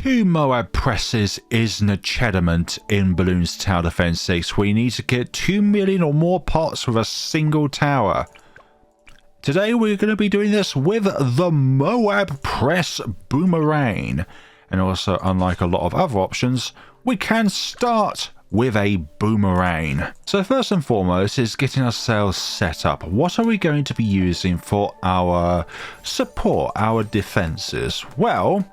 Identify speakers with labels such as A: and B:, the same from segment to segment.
A: 2 MOAB presses isn't a impediment in Bloons Tower Defense 6. We need to get 2 million or more pots with a single tower. Today we're going to be doing this with the MOAB Press Boomerang. And also, unlike a lot of other options, we can start with a boomerang. So first and foremost is getting ourselves set up. What are we going to be using for our support, our defenses? Well,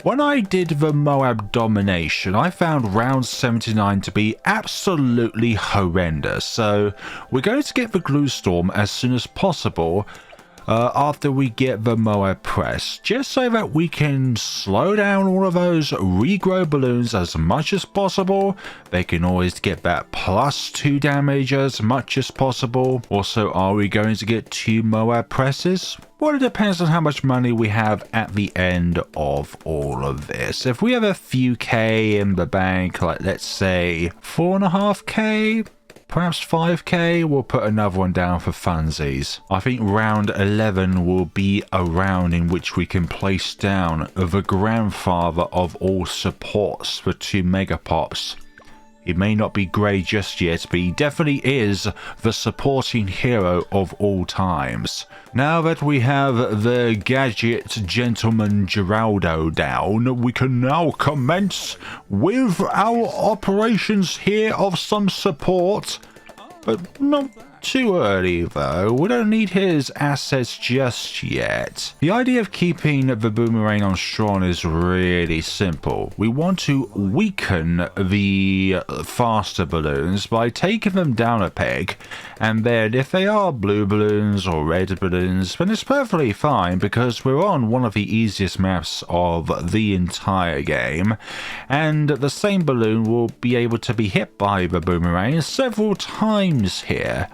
A: when I did the MOAB domination, I found round 79 to be absolutely horrendous. So we're going to get the glue storm as soon as possible after we get the MOAB press, just so that we can slow down all of those regrow balloons as much as possible. They can always get that +2 damage as much as possible. Also, are we going to get 2 MOAB presses? Well, it depends on how much money we have at the end of all of this. If we have a few K in the bank, like let's say 4.5K, perhaps 5K, we'll put another one down for funsies. I think round 11 will be a round in which we can place down the grandfather of all supports for 2 Megapops. He may not be great just yet, but he definitely is the supporting hero of all times. Now that we have the gadget gentleman Geraldo down, we can now commence with our operations here of some support. But not too early though, we don't need his assets just yet. The idea of keeping the boomerang on strong is really simple. We want to weaken the faster balloons by taking them down a peg, and then if they are blue balloons or red balloons, then it's perfectly fine because we're on one of the easiest maps of the entire game, and the same balloon will be able to be hit by the boomerang several times here.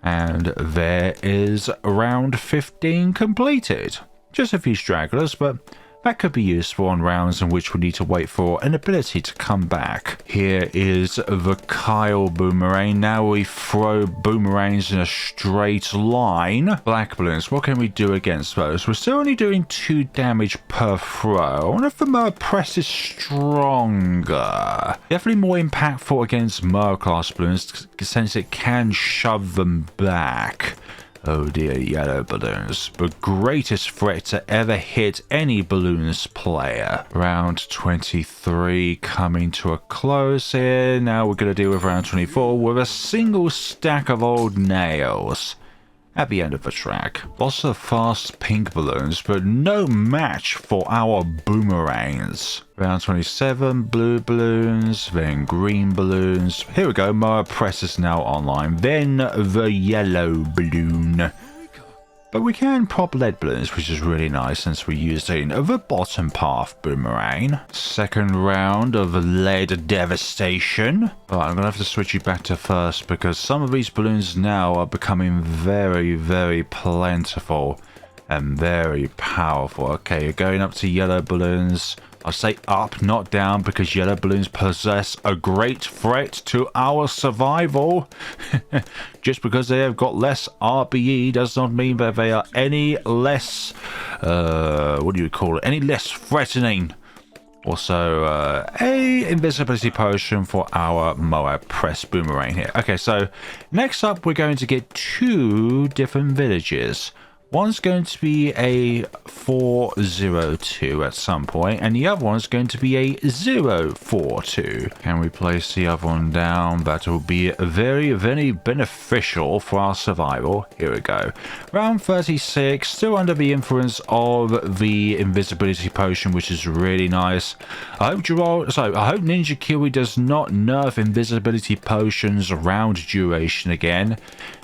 A: And there is round 15 completed. Just a few stragglers, but that could be useful on rounds in which we need to wait for an ability to come back. Here is the Kyle boomerang. Now we throw boomerangs in a straight line. Black balloons, what can we do against those? We're still only doing 2 damage per throw. I wonder if the MOAB press is stronger. Definitely more impactful against MOAB class balloons since it can shove them back. Oh dear, yellow balloons. The greatest threat to ever hit any balloons player. Round 23 coming to a close here. Now we're going to deal with round 24 with a single stack of old nails at the end of the track. Lots of fast pink balloons, but no match for our boomerangs. Round 27, blue balloons, then green balloons. Here we go, MOAB Press is now online. Then the yellow balloon. But we can pop lead balloons, which is really nice since we're using the bottom path boomerang. Second round of lead devastation. Alright, I'm going to have to switch you back to first because some of these balloons now are becoming very, very plentiful and very powerful. Okay, you're going up to yellow balloons. I say up, not down, because yellow balloons possess a great threat to our survival. Just because they have got less RBE does not mean that they are any less, what do you call it, any less threatening. Also, a invisibility potion for our MOAB Press Boomerang here. Okay, so next up we're going to get 2 different villages. One's going to be a 402 at some point, and the other one's going to be a 042. Can we place the other one down? That will be very, very beneficial for our survival. Here we go. Round 36, still under the influence of the invisibility potion, which is really nice. I hope Ninja Kiwi does not nerf invisibility potions around duration again.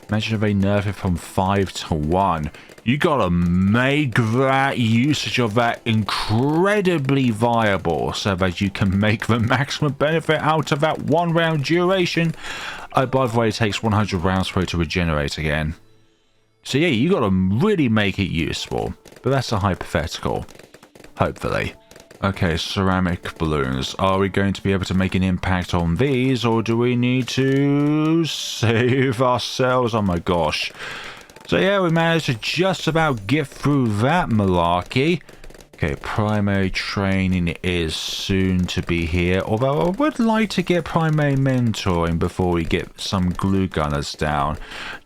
A: Imagine if they nerf it from 5 to 1. You gotta make that usage of that incredibly viable so that you can make the maximum benefit out of that 1 round duration. Oh, by the way, it takes 100 rounds for it to regenerate again. So yeah, you gotta really make it useful. But that's a hypothetical. Hopefully. Okay, ceramic balloons. Are we going to be able to make an impact on these, or do we need to save ourselves? Oh my gosh. So yeah, we managed to just about get through that malarkey. Okay, primary training is soon to be here, although I would like to get primary mentoring before we get some glue gunners down,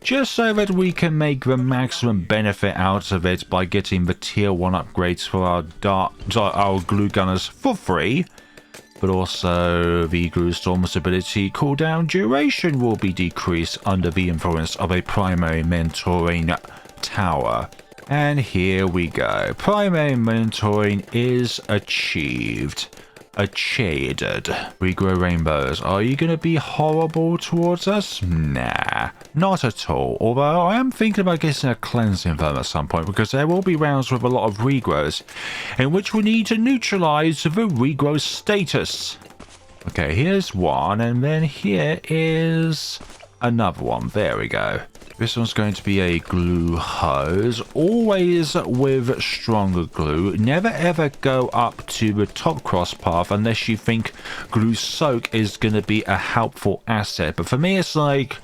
A: just so that we can make the maximum benefit out of it by getting the tier 1 upgrades for our glue gunners for free. But also the glue storm's ability cooldown duration will be decreased under the influence of a primary mentoring tower. And here we go. Primary mentoring is achieved. Regrow rainbows. Are you going to be horrible towards us? Nah, not at all. Although I am thinking about getting a cleansing firm at some point, because there will be rounds with a lot of regrows in which we need to neutralize the regrow status. Okay, here's one, and then here is another one. There we go. This one's going to be a glue hose, always with stronger glue. Never ever go up to the top cross path unless you think glue soak is going to be a helpful asset. But for me, it's like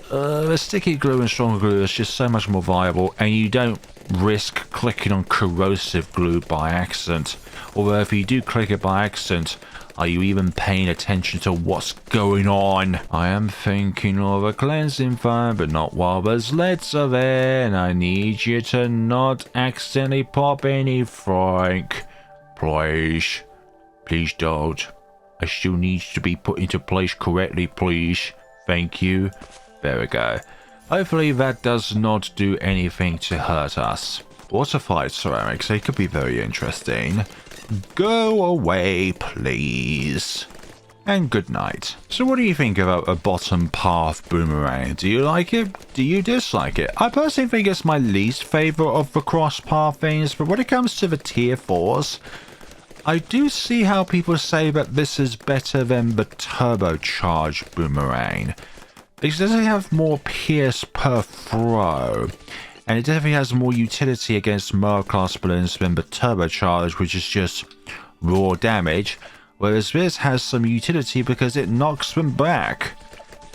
A: the sticky glue and stronger glue is just so much more viable, and you don't risk clicking on corrosive glue by accident. Although if you do click it by accident, are you even paying attention to what's going on? I am thinking of a cleansing foam, but not while the sleds are there, and I need you to not accidentally pop anything. Please. Please don't. I still need to be put into place correctly, please. Thank you. There we go. Hopefully that does not do anything to hurt us. Water-fired ceramics, they could be very interesting. Go away, please. And good night. So what do you think about a bottom path boomerang? Do you like it? Do you dislike it? I personally think it's my least favorite of the cross path things, but when it comes to the tier 4s, I do see how people say that this is better than the turbocharged boomerang. Because it doesn't have more pierce per throw. And it definitely has more utility against MOAB class balloons than the turbocharge, which is just raw damage. Whereas this has some utility because it knocks them back.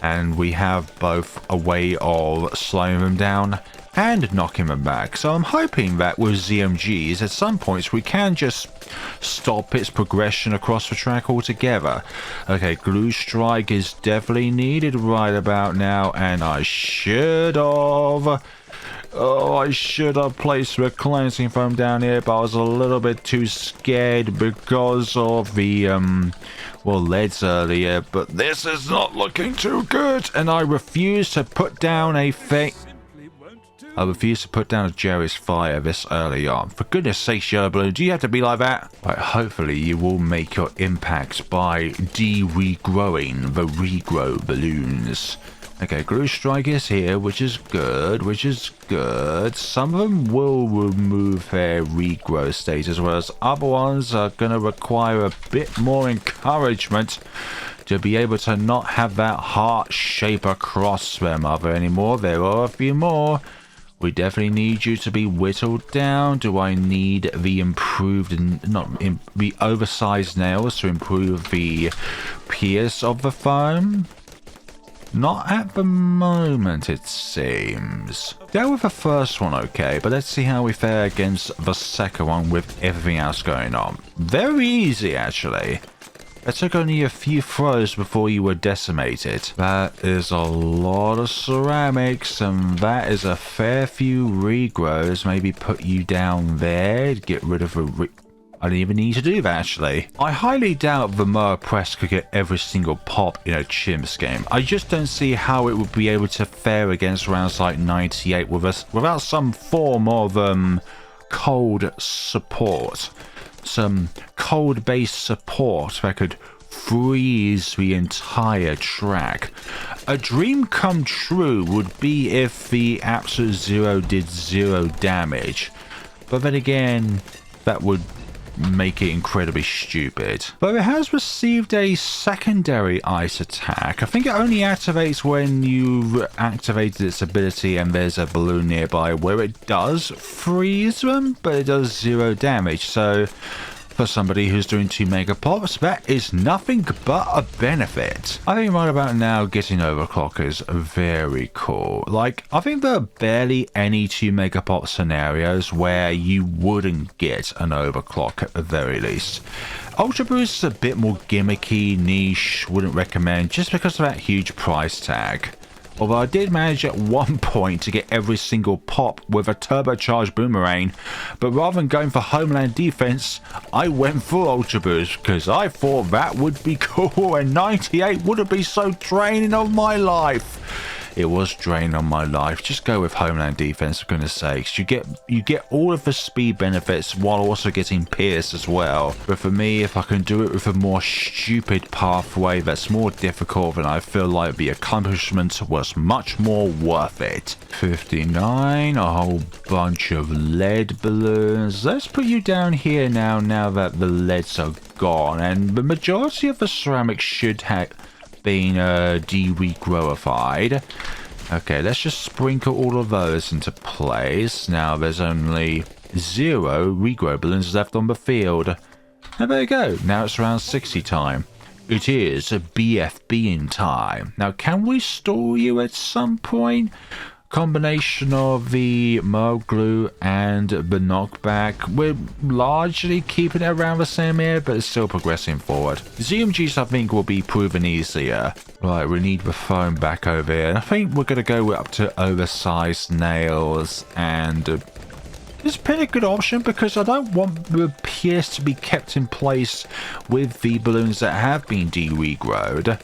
A: And we have both a way of slowing them down and knocking them back. So I'm hoping that with ZMGs, at some points we can just stop its progression across the track altogether. Okay, glue strike is definitely needed right about now, and I should have... Oh, I should have placed the cleansing foam down here, but I was a little bit too scared because of the, well, leads earlier. But this is not looking too good, and I refuse to put down a Jerry's fire this early on. For goodness sakes, Yellow Balloon, do you have to be like that? Right, hopefully you will make your impact by de-regrowing the regrow balloons. Okay, glue strike is here, which is good, Some of them will remove their regrow status, whereas other ones are going to require a bit more encouragement to be able to not have that heart shape across their mother anymore. There are a few more. We definitely need you to be whittled down. Do I need the the oversized nails to improve the pierce of the foam? Not at the moment, it seems. Dealt with the first one okay, but let's see how we fare against the second one with everything else going on. Very easy, actually. It took only a few throws before you were decimated. That is a lot of ceramics, and that is a fair few regrows. Maybe put you down there, get rid of a I didn't even need to do that, actually. I highly doubt the MOAB Press could get every single pop in a CHIMPS game. I just don't see how it would be able to fare against rounds like 98 without some form of cold support. Some cold-based support that could freeze the entire track. A dream come true would be if the Absolute Zero did 0 damage. But then again, that would make it incredibly stupid. But it has received a secondary ice attack. I think it only activates when you've activated its ability and there's a balloon nearby, where it does freeze them, but it does 0 damage. So For somebody who's doing 2 Megapops, that is nothing but a benefit. I think right about now getting overclock is very cool. Like, I think there are barely any 2 Megapop scenarios where you wouldn't get an overclock at the very least. Ultra Boost is a bit more gimmicky, niche, wouldn't recommend just because of that huge price tag. Although I did manage at one point to get every single pop with a turbocharged boomerang, but rather than going for homeland defense, I went for Ultra Boost because I thought that would be cool and 98 wouldn't be so draining of my life. It was draining on my life. Just go with homeland defense, for goodness sakes. You get all of the speed benefits while also getting pierce as well. But for me, if I can do it with a more stupid pathway that's more difficult, then I feel like the accomplishment was much more worth it. 59, a whole bunch of lead balloons. Let's put you down here now that the leads are gone, and the majority of the ceramics should have been de-regrowified. Okay, let's just sprinkle all of those into place. Now there's only 0 regrow balloons left on the field. And there you go. Now it's around 60 time. It is a BFB in time. Now, can we store you at some point? Combination of the MOAB glue and the knockback, we're largely keeping it around the same area, but it's still progressing forward. ZMGs I think will be proven easier. Right, we need the foam back over here, and I think we're going to go up to oversized nails, and it's a pretty good option because I don't want the pierce to be kept in place with the balloons that have been de-regrowed.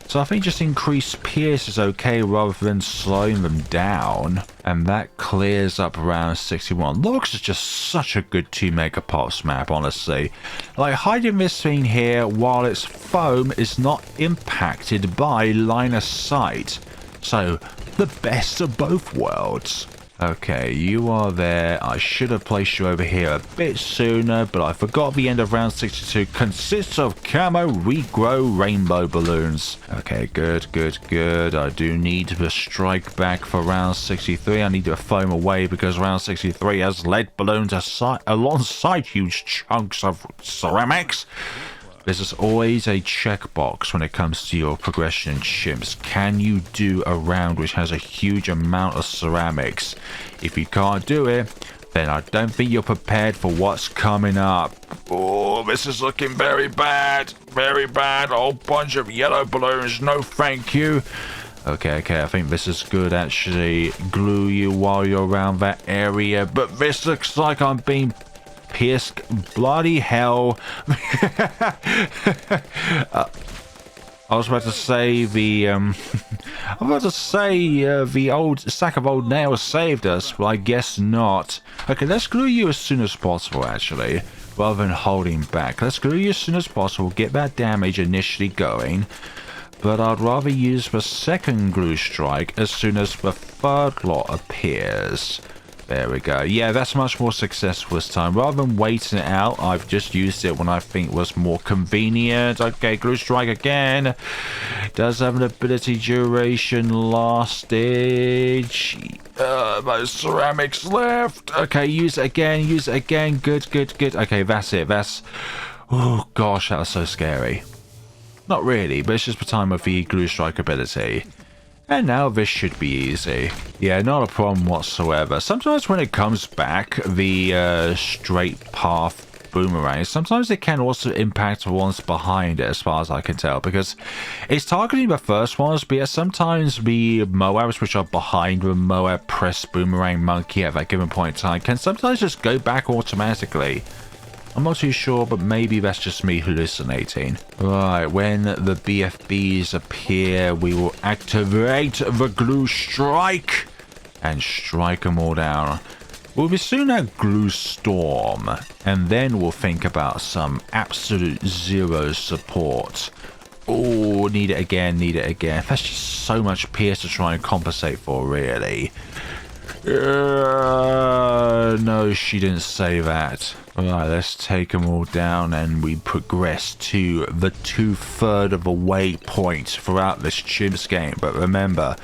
A: So I think just increased pierce is okay rather than slowing them down. And that clears up around 61. Looks is just such a good 2 Megapops map, honestly. Like, hiding this thing here while its foam is not impacted by line of sight. So, the best of both worlds. Okay, you are there. I should have placed you over here a bit sooner, but I forgot the end of round 62 consists of camo regrow rainbow balloons. Okay, good. I do need the strike back for round 63. I need to foam away because round 63 has lead balloons alongside huge chunks of ceramics. This is always a checkbox when it comes to your progression in chimps. Can you do a round which has a huge amount of ceramics? If you can't do it, then I don't think you're prepared for what's coming up. Oh, this is looking very bad. Very bad. A whole bunch of yellow balloons. No thank you. Okay, I think this is good, actually. Glue you while you're around that area. But this looks like I'm being pierced. Bloody hell. I was about to say the the old stack of old nails saved us, but I guess not. Okay, let's glue you as soon as possible, actually, rather than holding back. Let's glue you as soon as possible, get that damage initially going, but I'd rather use the second glue strike as soon as the third lot appears. There we go. Yeah, that's much more successful this time. Rather than waiting it out, I've just used it when I think was more convenient. Okay, glue strike again. Does have an ability duration, last stage. Those ceramics left. Okay, use it again. Good. Okay, that's it. Oh gosh, that was so scary. Not really, but it's just the time of the glue strike ability. And now this should be easy. Yeah, not a problem whatsoever. Sometimes when it comes back, the straight path boomerang, sometimes it can also impact the ones behind it, as far as I can tell, because it's targeting the first ones, but yet sometimes the MOABs, which are behind the MOAB Press Boomerang Monkey at that given point in time, can sometimes just go back automatically. I'm not too sure, but maybe that's just me hallucinating. Right, when the BFBs appear, we will activate the glue strike and strike them all down. We'll be soon at glue storm, and then we'll think about some absolute zero support. Oh, need it again. That's just so much pierce to try and compensate for, really. No, she didn't say that. Alright, let's take them all down and we progress to the 2/3 of the way point throughout this chimps game. But remember,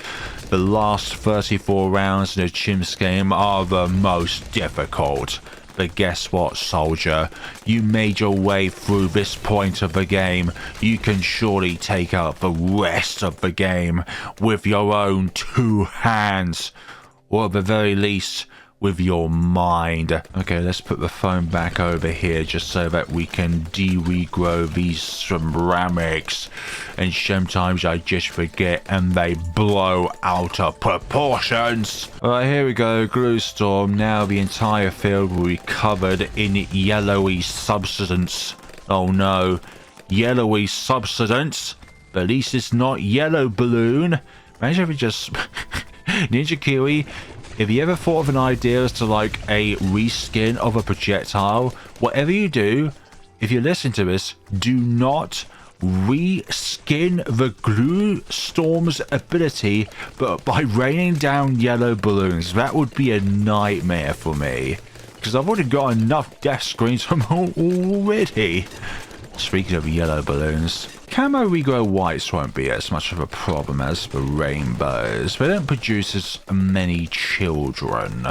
A: the last 34 rounds in a chimps game are the most difficult. But guess what, soldier? You made your way through this point of the game. You can surely take out the rest of the game with your own 2 hands. Or at the very least, with your mind. Okay, let's put the phone back over here just so that we can de-regrow these ceramics. And sometimes I just forget and they blow out of proportions. Alright, here we go. Glue storm. Now the entire field will be covered in yellowy substance. Oh no. Yellowy substance? But at least it's not yellow balloon. Imagine if it just... Ninja Kiwi, if you ever thought of an idea as to like a reskin of a projectile, whatever you do, if you listen to this, do not reskin the glue storm's ability, but by raining down yellow balloons. That would be a nightmare for me, because I've already got enough death screens from already. Speaking of yellow balloons, camo regrow whites won't be as much of a problem as the rainbows. They don't produce as many children,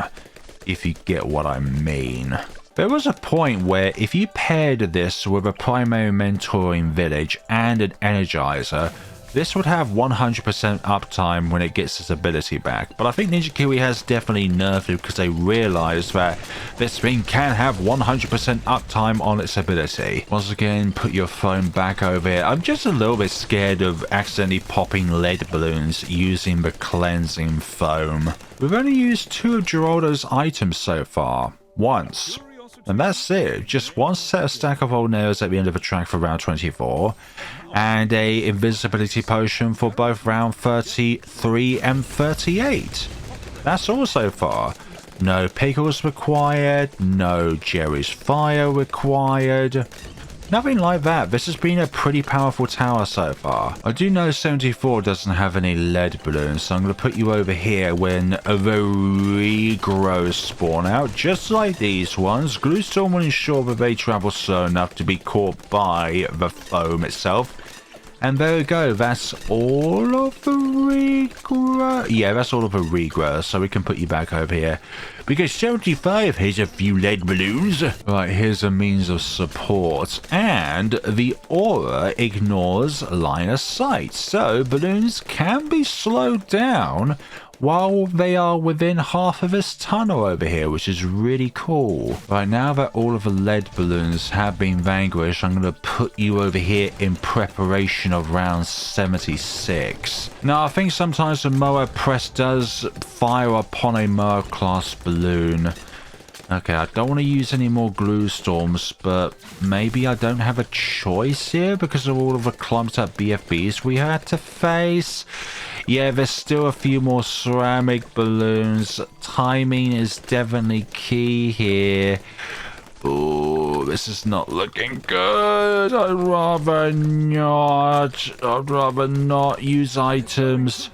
A: if you get what I mean. There was a point where if you paired this with a primary mentoring village and an energizer, this would have 100% uptime when it gets its ability back. But I think Ninja Kiwi has definitely nerfed it because they realized that this thing can have 100% uptime on its ability. Once again, put your phone back over here. I'm just a little bit scared of accidentally popping lead balloons using the cleansing foam. We've only used 2 of Geraldo's items so far. Once. And that's it. Just one set of stack of old nails at the end of the track for round 24. And a invisibility potion for both round 33 and 38. That's all so far. No pickles required. No Jerry's fire required. Nothing like that. This has been a pretty powerful tower so far. I do know 74 doesn't have any lead balloons, so I'm going to put you over here when the regrows spawn out, just like these ones. Glue storm will ensure that they travel slow enough to be caught by the foam itself. And there we go, that's all of the regrow. Yeah, that's all of the regrow, so we can put you back over here. Because 75 has a few lead balloons. Right, here's a means of support. And the aura ignores line of sight. So balloons can be slowed down while they are within half of this tunnel over here, which is really cool. Right, now that all of the lead balloons have been vanquished, I'm going to put you over here in preparation of round 76. Now, I think sometimes the MOAB Press does fire upon a MOAB class balloon. Okay, I don't want to use any more glue storms, but maybe I don't have a choice here because of all of the clumped up BFBs we had to face. Yeah, there's still a few more ceramic balloons. Timing is definitely key here. Oh, this is not looking good. I'd rather not use items.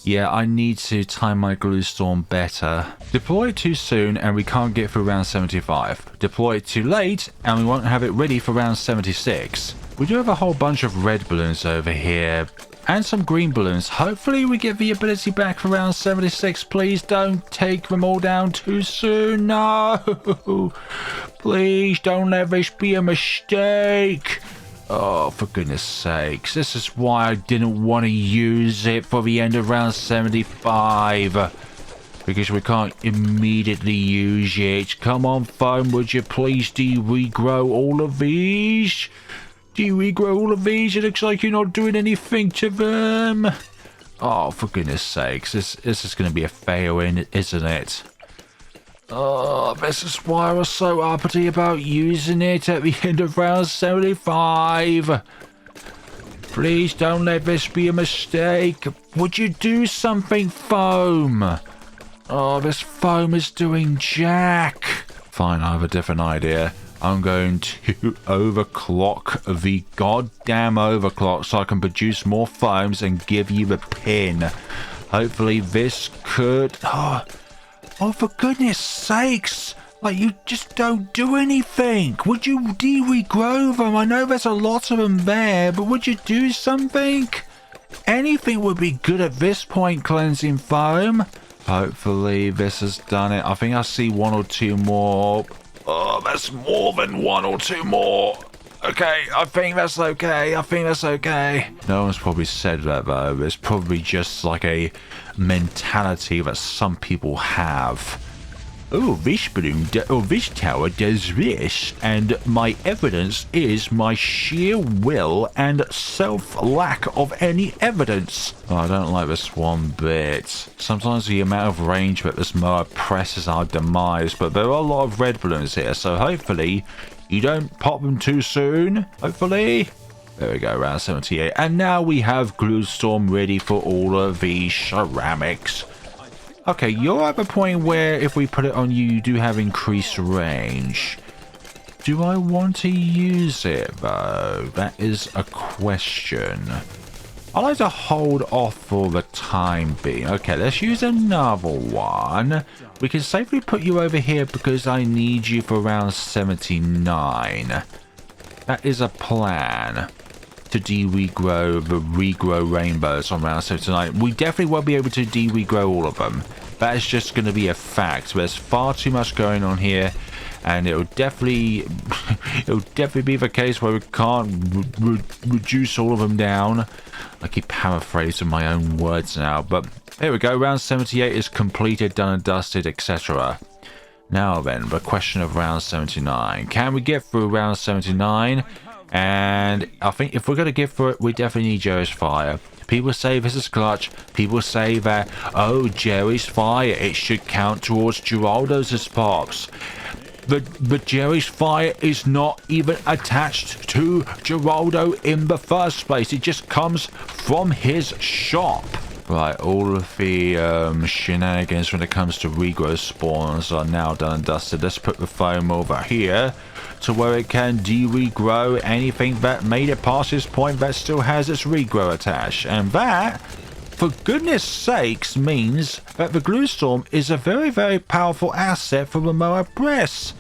A: Yeah, I need to time my glue storm better. Deploy it too soon and we can't get through round 75. Deploy it too late and we won't have it ready for round 76. We do have a whole bunch of red balloons over here. And some green balloons. Hopefully we get the ability back for round 76. Please don't take them all down too soon. No. Please don't let this be a mistake. Oh, for goodness sakes. This is why I didn't want to use it for the end of round 75. Because we can't immediately use it. Come on, phone, would you please de-regrow all of these? Regrow all of these? It looks like you're not doing anything to them. Oh, for goodness sakes. This is going to be a fail, isn't it? Oh, this is why I was so uppity about using it at the end of round 75. Please don't let this be a mistake. Would you do something, foam? Oh, this foam is doing jack. Fine, I have a different idea. I'm going to overclock the goddamn overclock so I can produce more foams and give you the pin. Hopefully this could... Oh, for goodness sakes! Like, you just don't do anything! Would you de-regrow them? I know there's a lot of them there, but would you do something? Anything would be good at this point, cleansing foam. Hopefully this has done it. I think I see one or two more. Oh, that's more than one or two more. Okay, I think that's okay. I think that's okay. No one's probably said that though. It's probably just like a mentality that some people have. Oh, this balloon, this tower does this, and my evidence is my sheer will and self-lack of any evidence. Oh, I don't like this one bit. Sometimes the amount of range that this MOAB Press is our demise, but there are a lot of red balloons here, so hopefully you don't pop them too soon. Hopefully. There we go, round 78. And now we have Glue Storm ready for all of these ceramics. Okay, you're at the point where if we put it on you, you do have increased range. Do I want to use it, though? That is a question. I like to hold off for the time being. Okay, let's use another one. We can safely put you over here because I need you for round 79. That is a plan. To de-regrow the regrow rainbows on round 79. We definitely won't be able to de-regrow all of them. That is just going to be a fact. There's far too much going on here, and it'll definitely be the case where we can't reduce all of them down. I keep paraphrasing my own words now, but there we go. Round 78 is completed, done and dusted, etc. Now then, the question of round 79. Can we get through round 79? And I think if we're going to get through it, we definitely need Jerry's Fire. People say this is clutch. People say that, oh, Jerry's Fire, it should count towards Geraldo's pops. But Jerry's Fire is not even attached to Geraldo in the first place. It just comes from his shop. Right, all of the shenanigans when it comes to regrow spawns are now done and dusted. Let's put the foam over here to where it can de-regrow anything that made it past this point that still has its regrow attached. And that, for goodness sakes, means that the Glue Storm is a very, very powerful asset for the MOAB Press.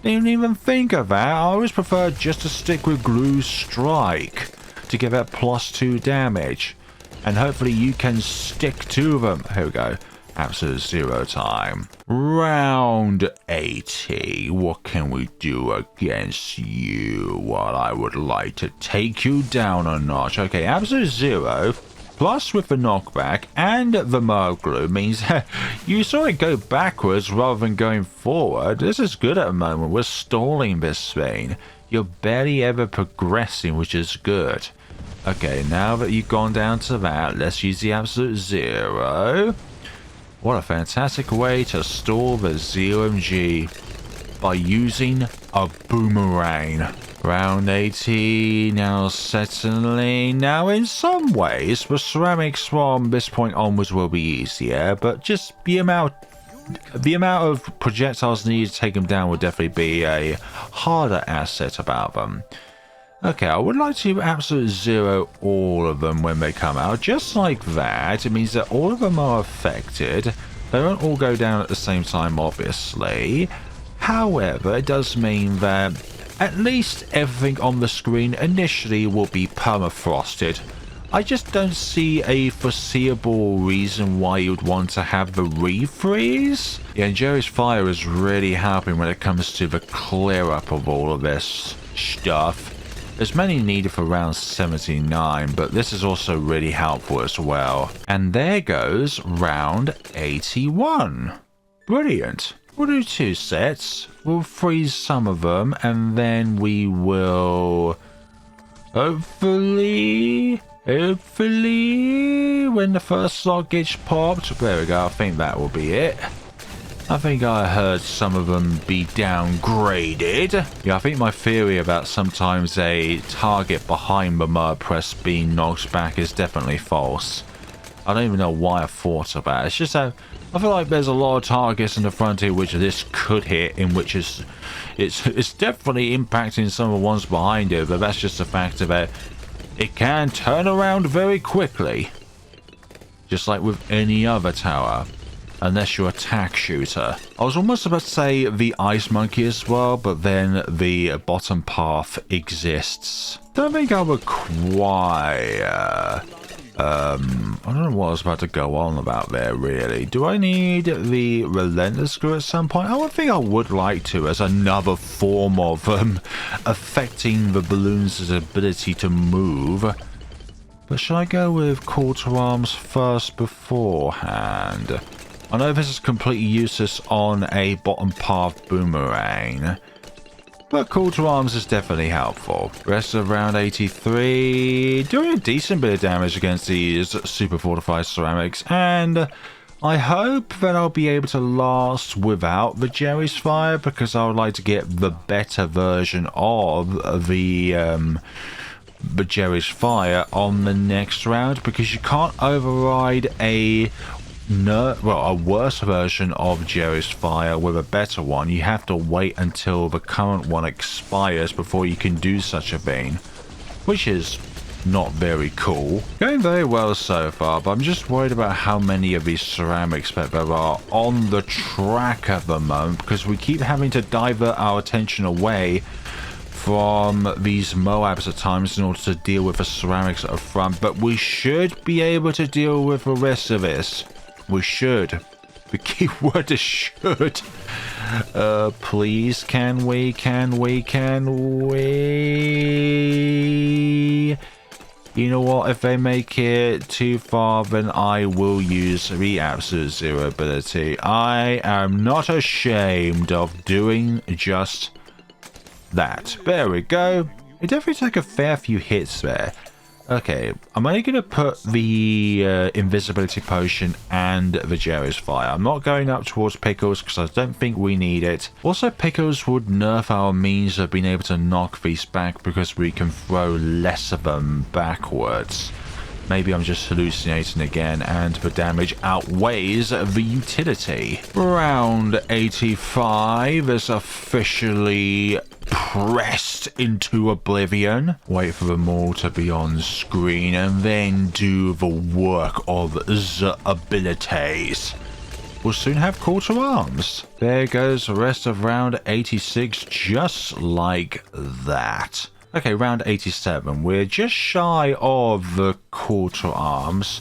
A: Didn't even think of that. I always prefer just to stick with Glue Strike to give that +2 damage. And hopefully you can stick to them. Here we go. Absolute zero time. Round 80. What can we do against you? Well, I would like to take you down a notch. Okay, absolute zero. Plus with the knockback and the MOAB glue means you saw it go backwards rather than going forward. This is good at the moment. We're stalling this thing. You're barely ever progressing, which is good. Okay, now that you've gone down to that, let's use the absolute zero. What a fantastic way to stall the ZOMG by using a boomerang. Round 80, now settling. Now in some ways, the ceramics from this point onwards will be easier, but just the amount of projectiles needed to take them down will definitely be a harder asset about them. Okay, I would like to absolute zero all of them when they come out. Just like that, it means that all of them are affected. They won't all go down at the same time, obviously. However, it does mean that at least everything on the screen initially will be permafrosted. I just don't see a foreseeable reason why you'd want to have the refreeze. Yeah, and Jerry's Fire is really helping when it comes to the clear up of all of this stuff. There's many needed for round 79, but this is also really helpful as well. And there goes round 81. Brilliant. We'll do 2 sets. We'll freeze some of them, and then we will hopefully, when the first slot gets popped, there we go, I think that will be it. I think I heard some of them be downgraded. Yeah, I think my theory about sometimes a target behind the MOAB Press being knocked back is definitely false. I don't even know why I thought about it. It's just that I feel like there's a lot of targets in the front here which this could hit, in which it's definitely impacting some of the ones behind it, but that's just a fact of it. It can turn around very quickly, just like with any other tower. Unless you're a tack shooter. I was almost about to say the Ice Monkey as well, but then the bottom path exists. Don't think I require I don't know what I was about to go on about there, really. Do I need the Relentless Screw at some point? I would think I would like to, as another form of affecting the balloon's ability to move. But should I go with Quarter Arms first beforehand? I know this is completely useless on a bottom path boomerang, but Quarter Arms is definitely helpful. Rest of round 83, doing a decent bit of damage against these super fortified ceramics, and I hope that I'll be able to last without the Jerry's Fire, because I would like to get the better version of the Jerry's Fire on the next round, because you can't override a worse version of Jerry's Fire with a better one. You have to wait until the current one expires before you can do such a thing, which is not very cool. Going very well so far, but I'm just worried about how many of these ceramics that there are on the track at the moment, because we keep having to divert our attention away from these MOABs at times in order to deal with the ceramics at the front, but we should be able to deal with the rest of this. We should. The key word is should. Please, can we? You know what? If they make it too far, then I will use the Absolute Zero ability. I am not ashamed of doing just that. There we go. It definitely took a fair few hits there. Okay, I'm only going to put the invisibility potion and the Jerry's Fire. I'm not going up towards Pickles because I don't think we need it. Also, Pickles would nerf our means of being able to knock these back because we can throw less of them backwards. Maybe I'm just hallucinating again and the damage outweighs the utility. Round 85 is officially pressed into oblivion. Wait for them all to be on screen and then do the work of the abilities. We'll soon have Quarter Arms. There goes the rest of round 86 just like that. Okay, round 87. We're just shy of the Quarter Arms,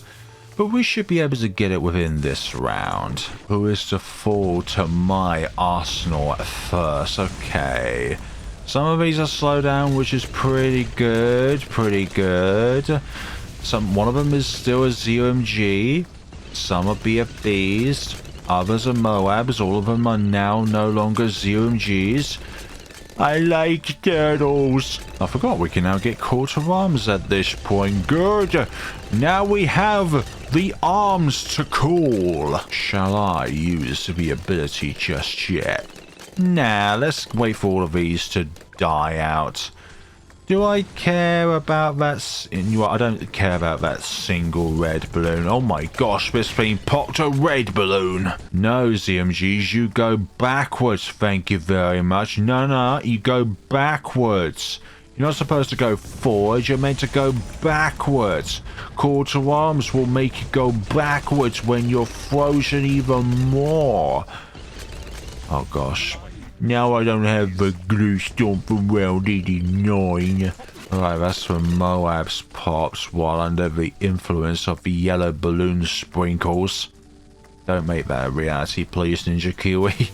A: but we should be able to get it within this round. Who is to fall to my arsenal at first? Okay. Some of these are slow down, which is pretty good. One of them is still a ZOMG. Some are BFBs. Others are MOABs. All of them are now no longer ZOMGs. I like turtles. I forgot we can now get Quarter Arms at this point. Good. Now we have the arms to call. Shall I use the ability just yet? Nah, let's wait for all of these to die out. Do I care about that? I don't care about that single red balloon. Oh my gosh, this thing popped a red balloon. No, ZMGs, you go backwards. Thank you very much. No, you go backwards. You're not supposed to go forward. You're meant to go backwards. Quarter Arms will make you go backwards when you're frozen even more. Oh gosh. Now I don't have the glue storm from round 89. Alright, that's from MOAB's pops while under the influence of the yellow balloon sprinkles. Don't make that a reality, please, Ninja Kiwi.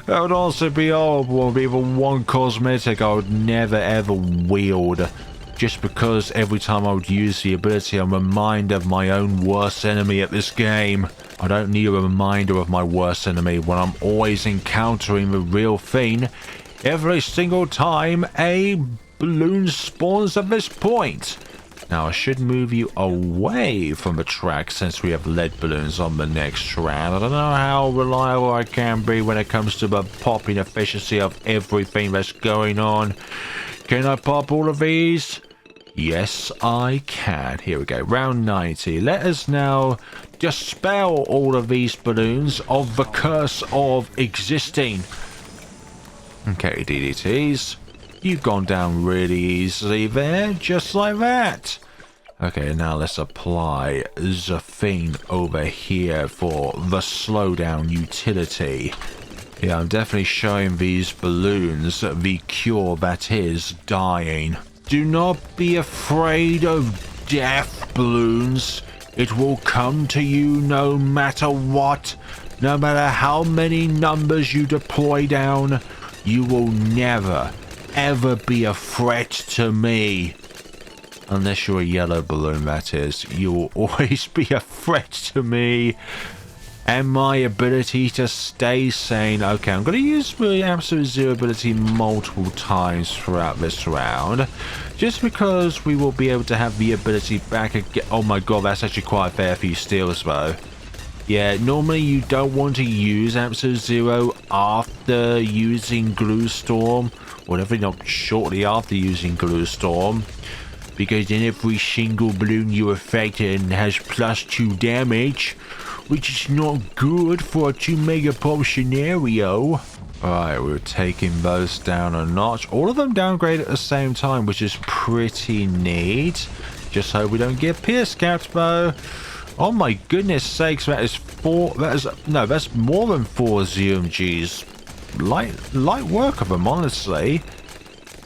A: That would also be horrible. Be the one cosmetic I would never ever wield. Just because every time I would use the ability, I'm reminded of my own worst enemy at this game. I don't need a reminder of my worst enemy when I'm always encountering the real thing every single time a balloon spawns at this point. Now I should move you away from the track since we have lead balloons on the next round. I don't know how reliable I can be when it comes to the popping efficiency of everything that's going on. Can I pop all of these? Yes, I can. Here we go. Round 90. Let us now dispel all of these balloons of the curse of existing. Okay, DDTs. You've gone down really easily there. Just like that. Okay, now let's apply the thing over here for the slowdown utility. Yeah, I'm definitely showing these balloons the cure that is dying. Do not be afraid of death, balloons. It will come to you no matter what. No matter how many numbers you deploy down, you will never, ever be a threat to me. Unless you're a yellow balloon, that is. You will always be a threat to me. And my ability to stay sane. Okay, I'm going to use the absolute zero ability multiple times throughout this round. Just because we will be able to have the ability back again. Oh my god, that's actually quite a fair few steals though. Yeah, normally you don't want to use absolute zero after using Glue Storm. Or definitely not shortly after using Glue Storm. Because then every single balloon you affect has +2 damage. Which is not good for a 2 Megapop scenario. Alright, we're taking those down a notch. All of them downgrade at the same time, which is pretty neat. Just hope we don't get Pierce capped though. Oh my goodness sakes, that's more than 4 ZMGs. Light work of them, honestly.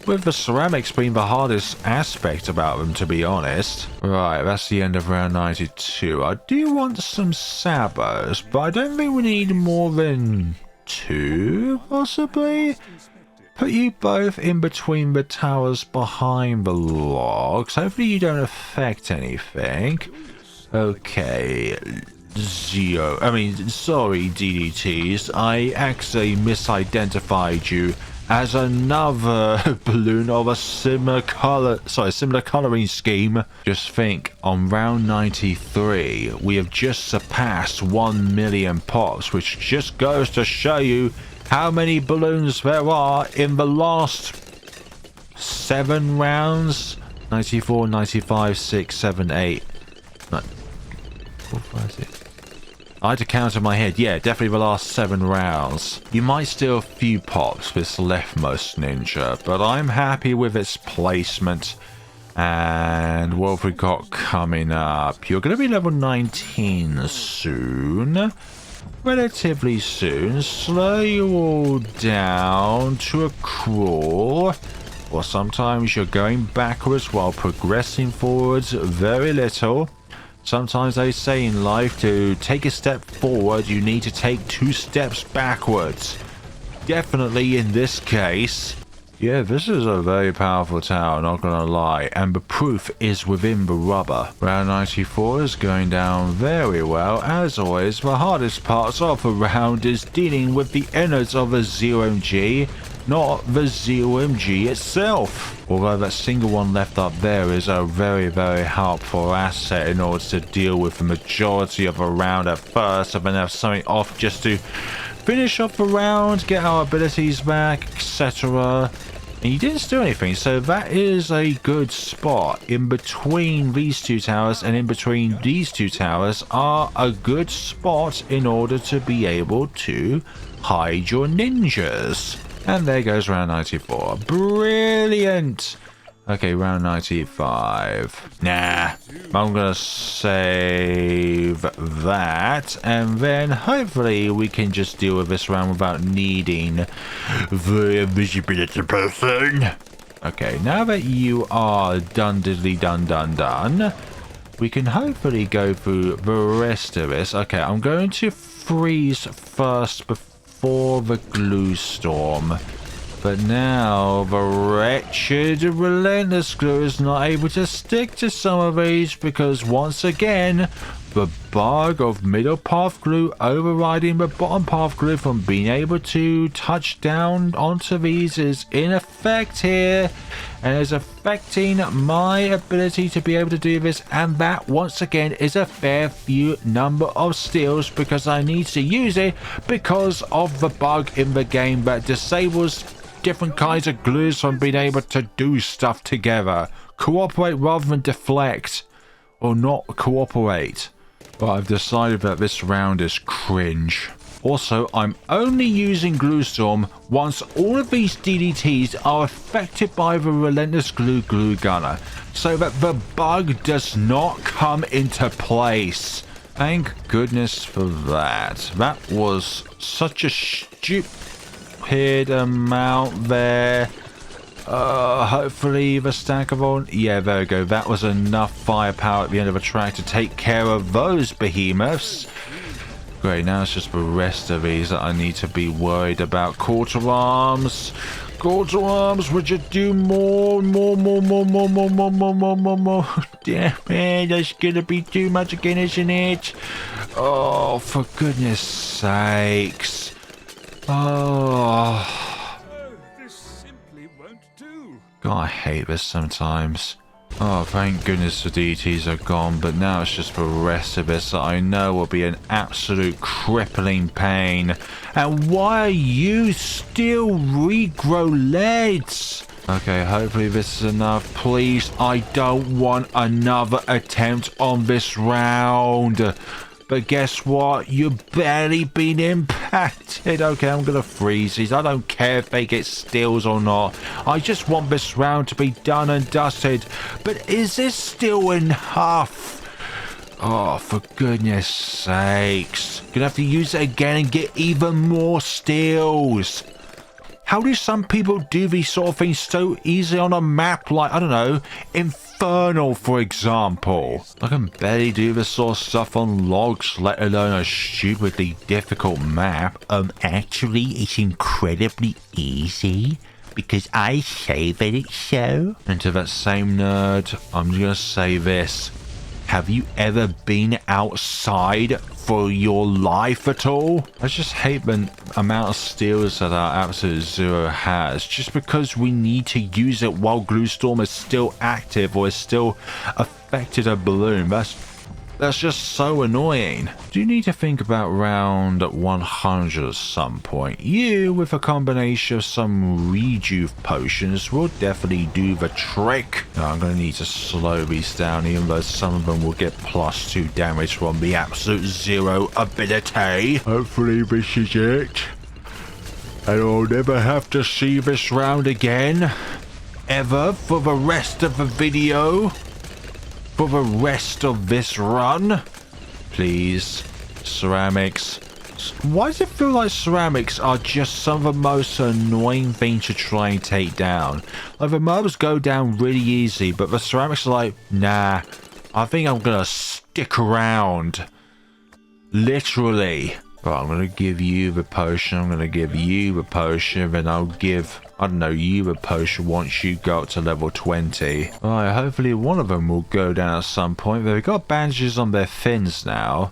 A: With the ceramics being the hardest aspect about them, to be honest. Right, that's the end of round 92. I do want some sabos, but I don't think we need more than 2, possibly? Put you both in between the towers behind the logs. Hopefully you don't affect anything. Okay. Sorry, DDTs. I actually misidentified you as another balloon of a similar coloring scheme. Just think, on round 93, we have just surpassed 1 million pops, which just goes to show you how many balloons there are in the last 7 rounds. 94, 95, 6, 7, 8. 9, 4, 5, 6. I had to count in my head. Yeah, definitely the last 7 rounds. You might steal a few pops with this leftmost ninja, but I'm happy with its placement. And what have we got coming up? You're going to be level 19 soon. Relatively soon. Slow you all down to a crawl. Or sometimes you're going backwards while progressing forwards very little. Sometimes they say in life to take a step forward, you need to take 2 steps backwards. Definitely in this case. Yeah, this is a very powerful tower, not gonna lie. And the proof is within the rubber. Round 94 is going down very well. As always, the hardest parts of the round is dealing with the innards of a 0MG. Not the 0MG itself. Although that single one left up there is a very, very helpful asset in order to deal with the majority of a round at first, and then have something off just to finish off the round, get our abilities back, etc. And you didn't do anything, so that is a good spot. In between these 2 towers and in between these 2 towers are a good spot in order to be able to hide your ninjas. And there goes round 94. Brilliant! Okay, round 95. Nah, I'm gonna save that. And then hopefully we can just deal with this round without needing the invisibility person. Okay, now that you are done, we can hopefully go through the rest of this. Okay, I'm going to freeze first before the glue storm. But now the wretched relentless glue is not able to stick to some of these because once again the bug of middle path glue overriding the bottom path glue from being able to touch down onto these is in effect here and is affecting my ability to be able to do this, and that once again is a fair few number of steals because I need to use it because of the bug in the game that disables different kinds of glues from being able to do stuff together. Cooperate rather than deflect. Or not cooperate. But I've decided that this round is cringe. Also, I'm only using Glue Storm once all of these DDTs are affected by the Relentless Glue Gunner, so that the bug does not come into place. Thank goodness for that. That was such a stupid amount there. Hopefully the stack of all... Yeah, there we go. That was enough firepower at the end of the track to take care of those behemoths. Great, now it's just the rest of these that I need to be worried about. Quarter arms. Quarter arms, would you do more? Damn it, that's gonna be too much again, isn't it? Oh, for goodness sakes. Oh.
B: This simply won't do.
A: God, I hate this sometimes. Oh, thank goodness the DTs are gone, but now it's just the rest of this that I know will be an absolute crippling pain. And why are you still regrow leads? Okay, hopefully this is enough. Please, I don't want another attempt on this round. But guess what? You've barely been impacted. Okay, I'm going to freeze these. I don't care if they get steals or not. I just want this round to be done and dusted. But is this still enough? Oh, for goodness sakes. Gonna have to use it again and get even more steals. How do some people do these sort of things so easily on a map like, I don't know, Infernal, for example? I can barely do this sort of stuff on logs, let alone a stupidly difficult map.
C: Actually, it's incredibly easy because I say that it's so.
A: And to that same nerd, I'm gonna say this. Have you ever been outside for your life at all? I just hate the amount of steals that our Absolute Zero has, just because we need to use it while Gluestorm is still active or is still affected a balloon. That's just so annoying. Do you need to think about round 100 at some point? You, with a combination of some rejuve potions, will definitely do the trick. Now, I'm going to need to slow these down, even though some of them will get +2 damage from the Absolute Zero ability. Hopefully this is it. And I'll never have to see this round again. Ever, for the rest of the video. For the rest of this run. Please. Ceramics. Why does it feel like ceramics are just some of the most annoying things to try and take down? Like, the MOABs go down really easy, but the ceramics are like, nah, I think I'm gonna stick around. Literally. But I'm gonna give you the potion, I'm gonna give you the potion, then I'll give, I don't know, you the potion once you go up to level 20. Alright, hopefully one of them will go down at some point. They've got bandages on their fins now.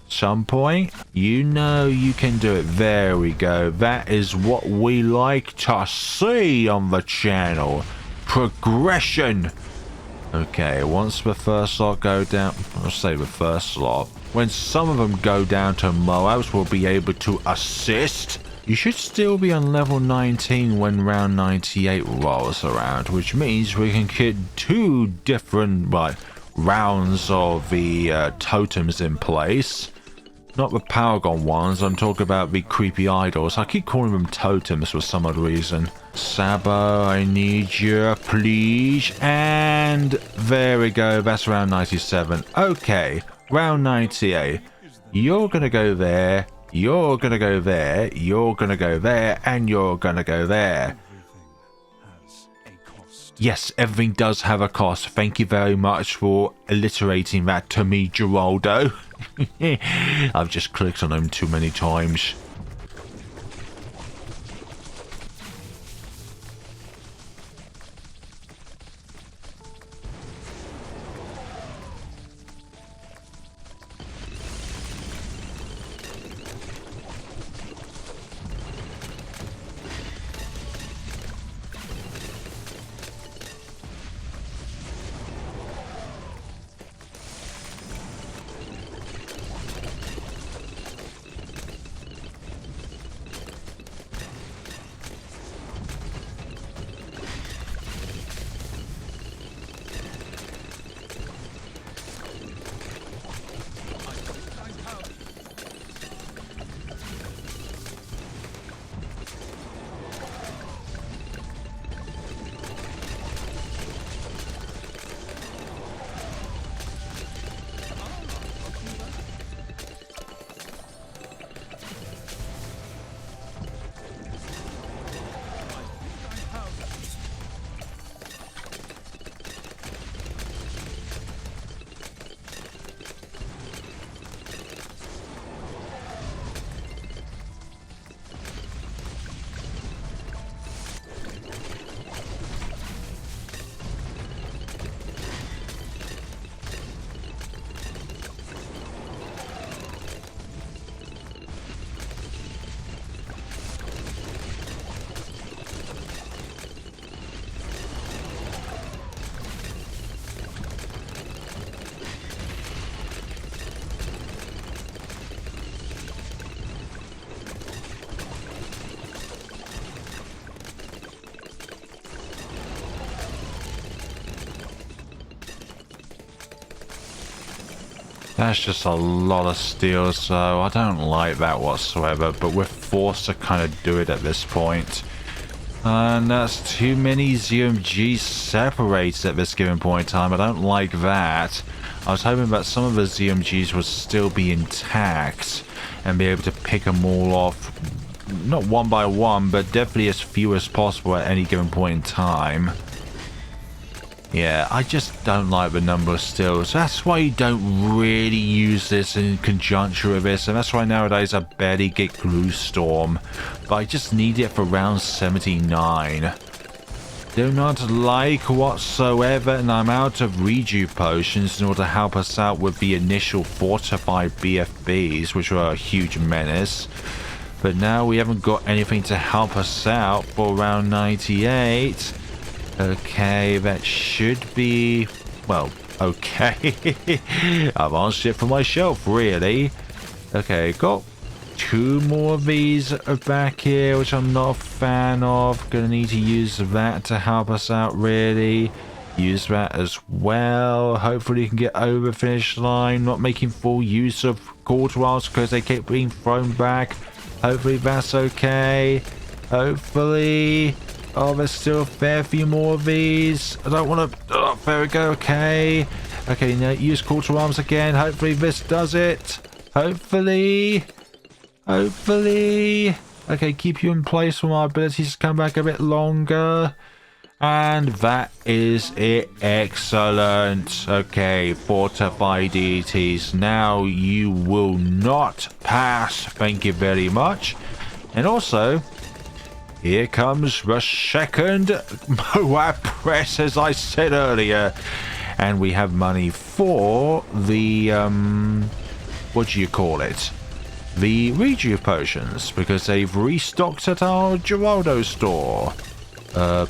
A: Some point, you know you can do it. There we go. That is what we like to see on the channel. Progression. Okay, once the first lot go down, I'll say the first lot. When some of them go down to MOABs, we'll be able to assist. You should still be on level 19 when round 98 rolls around, which means we can get 2 different rounds of the totems in place. Not the Paragon ones, I'm talking about the creepy idols. I keep calling them totems for some odd reason. Sabo, I need you, please. And there we go, that's round 97. Okay, round 98. You're gonna go there, you're gonna go there, you're gonna go there, and you're gonna go there. Yes, everything does have a cost. Thank you very much for alliterating that to me, Geraldo. I've just clicked on them too many times. That's just a lot of steel, so I don't like that whatsoever, but we're forced to kind of do it at this point. And that's too many ZMGs separated at this given point in time. I don't like that. I was hoping that some of the ZMGs would still be intact and be able to pick them all off, not one by one, but definitely as few as possible at any given point in time. Yeah, I just don't like the number of stills. That's why you don't really use this in conjunction with this, and that's why nowadays I barely get Glue Storm. But I just need it for round 79. Do not like whatsoever, and I'm out of rejuve potions in order to help us out with the initial fortified BFBs, which were a huge menace. But now we haven't got anything to help us out for round 98. Okay, that should be, well, okay. I've answered it for myself, really. Okay, got 2 more of these back here, which I'm not a fan of. Gonna need to use that to help us out, really. Use that as well. Hopefully you can get over the finish line. Not making full use of quarter arms because they keep being thrown back. Hopefully that's okay. Hopefully. Oh, there's still a fair few more of these. I don't want to... Oh, there we go. Okay. Okay, now use quarter arms again. Hopefully this does it. Hopefully. Hopefully. Okay, keep you in place for my abilities to come back a bit longer. And that is it. Excellent. Okay, fortified deities. Now you will not pass. Thank you very much. And also... here comes the second MOAB Press, as I said earlier. And we have money for the, what do you call it? The rejuve potions, because they've restocked at our Geraldo store.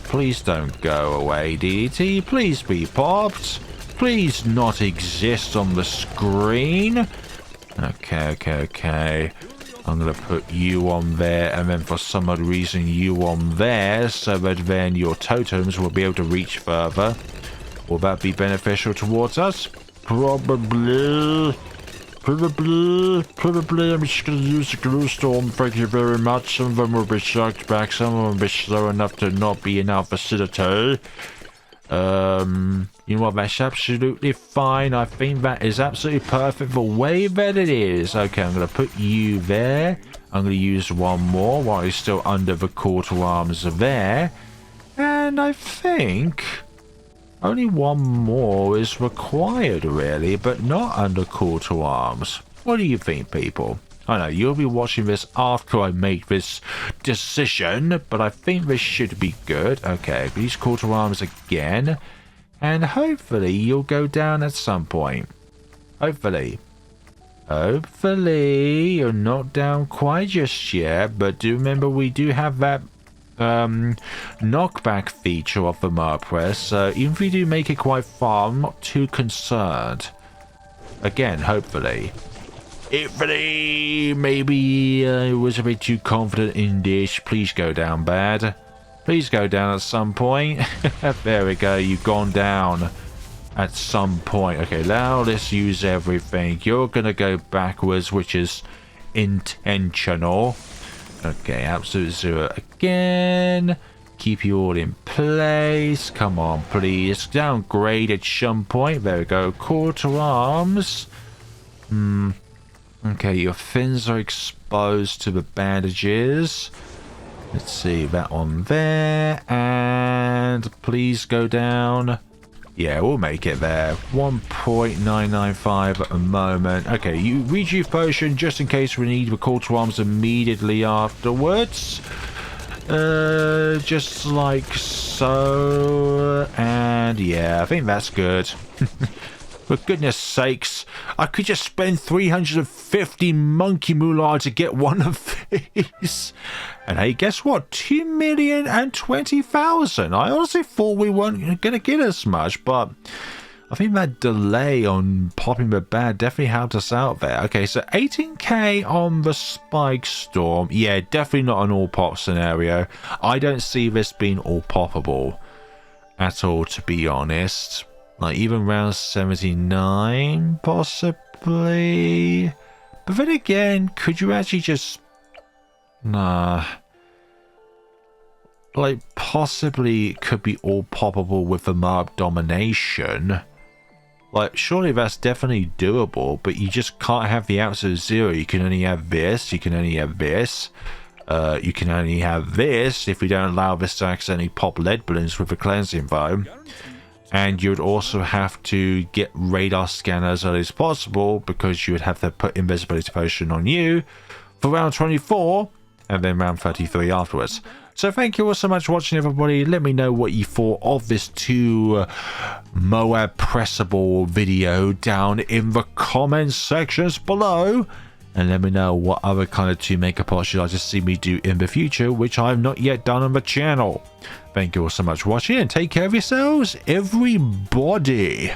A: Please don't go away, DDT. Please be popped. Please not exist on the screen. Okay. I'm going to put you on there, and then for some odd reason you on there, so that then your totems will be able to reach further. Will that be beneficial towards us? Probably. I'm just going to use the Glue Storm, thank you very much. Some of them will be sucked back, some of them will be slow enough to not be in our vicinity. You know what, that's absolutely fine. I think that is absolutely perfect the way that it is. Okay, I'm going to put you there. I'm going to use one more while he's still under the quarter arms there. And I think only one more is required, really, but not under quarter arms. What do you think, people? I know you'll be watching this after I make this decision, but I think this should be good. Okay, these quarter arms again. And hopefully you'll go down at some point. Hopefully. Hopefully you're not down quite just yet, but do remember we do have that knockback feature of the MOAB Press, so even if we do make it quite far, I'm not too concerned. Again, hopefully. Maybe I was a bit too confident in this. Please go down, bad. Please go down at some point. There we go. You've gone down at some point. Okay, now let's use everything. You're going to go backwards, which is intentional. Okay, absolute zero again. Keep you all in place. Come on, please. Downgrade at some point. There we go. Quarter arms. Okay, your fins are exposed to the bandages. Let's see, that one there. And please go down. Yeah, we'll make it there. 1.995 at the moment. Okay, you rejuve potion just in case we need the quarter arms immediately afterwards. Just like so. And yeah, I think that's good. For goodness sakes, I could just spend 350 monkey moolah to get one of these. And hey, guess what? 2,020,000. I honestly thought we weren't going to get as much, but I think that delay on popping the bad definitely helped us out there. Okay, so 18k on the Spike Storm. Yeah, definitely not an all-pop scenario. I don't see this being all-poppable at all, to be honest. Like, even round 79, possibly? possibly. But then again, could you actually just... Nah. Like, possibly it could be all poppable with the MOAB domination. Like, surely that's definitely doable, but you just can't have the outside 0. You can only have this, you can only have this. You can only have this if we don't allow this to accidentally pop lead balloons with the cleansing foam. And you would also have to get radar scanner as early as possible, because you would have to put invisibility potion on you for round 24 and then round 33 afterwards. So thank you all so much for watching, everybody. Let me know what you thought of this 2 MOAB pressable video down in the comment sections below. And let me know what other kind of 2 Megapops you'd like to see me do in the future, which I've not yet done on the channel. Thank you all so much for watching, and take care of yourselves, everybody.